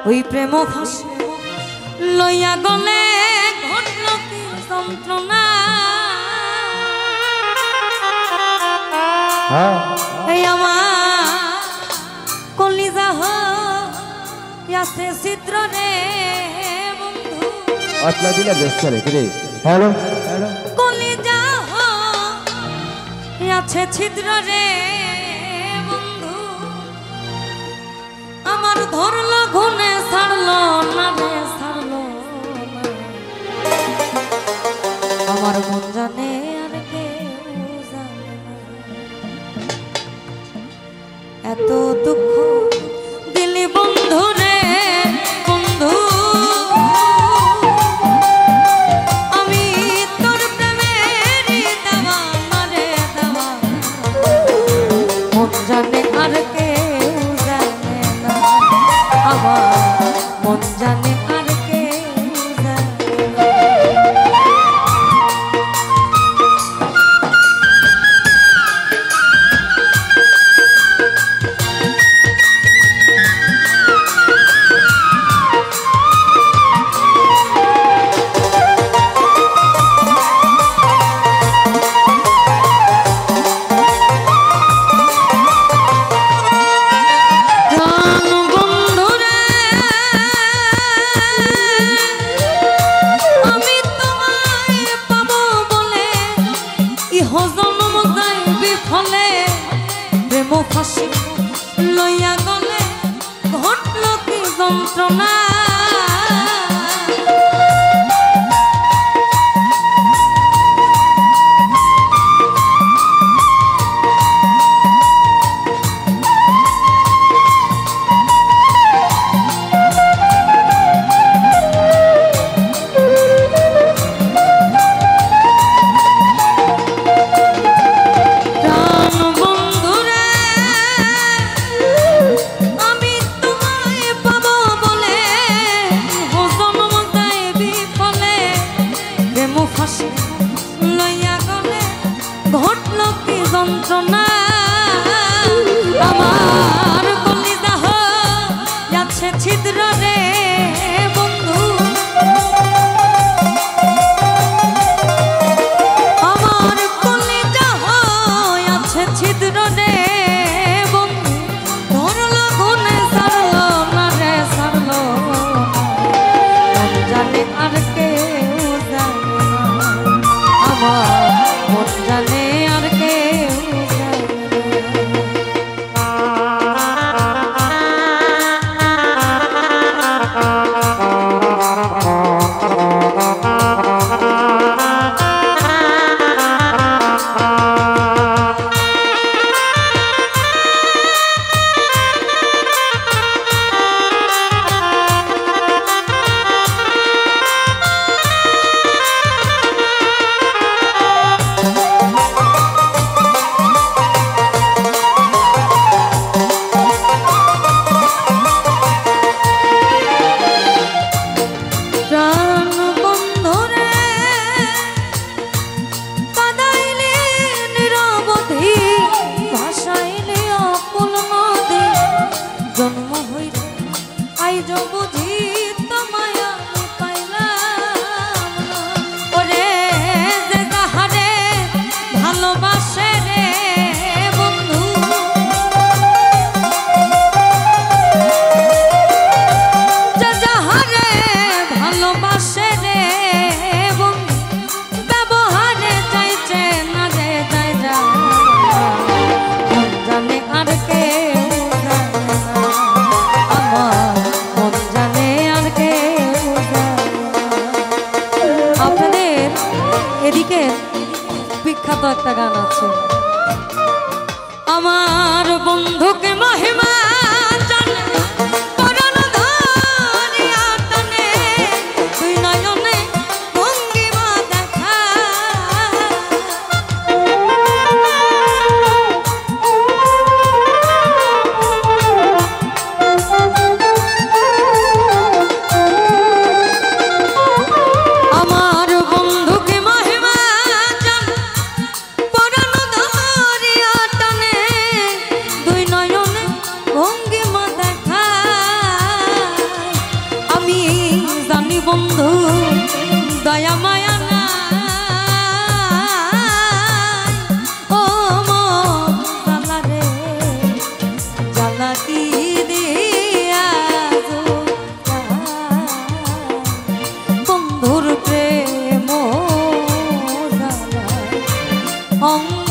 ওই প্রেম ফাঁসি লইয়া গলে ঘটল কি যন্ত্রণা। এই আমার কলিজা হইয়াছে ছিদ্র রে বন্ধু। আটলা দিলা ব্যস্ত রে রে হ্যালো কলিজা হইয়াছে ছিদ্র রে বন্ধু। আমার ধরলো ঘুনে ছাড়লো না রে ছাড়লো না। আমার মন জানে আর কেউ জানে না। এত দুঃখ দিলি বন্ধু রে বন্ধু। আমি তোর প্রেমেরই দেওয়ানা রে দেওয়ানা। মন জানে আর কেউ জানে না। আমার মন জানে আর কেউ জানে না। ফাঁসি লইয়া গলে ঘটল কি যন্ত্রণা। ফাঁসি লইয়া গলে ঘটল কি যন্ত্রণা। আমার কলিজা হইয়াছে ছিদ্র রে বন্ধু। আমার কলিজা হইয়াছে ছিদ্র রে বন্ধু। ধরলো গুনে ছাড়লো না রে ছাড়লো না। জানে আর কেউ জানে না। আমার মন জানে আর কেউ জানে আর কেউ জানে না। আমার মন জানে বন্ধু দয়া মায়া নাই ও মন জ্বালা রে জ্বালা কি দিয়া বন্ধুর প্রেম জ্বালা অঙ্গ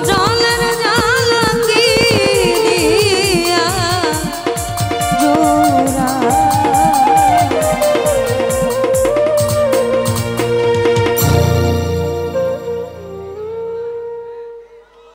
জলের জ্বালা কি দিয়া জোড়া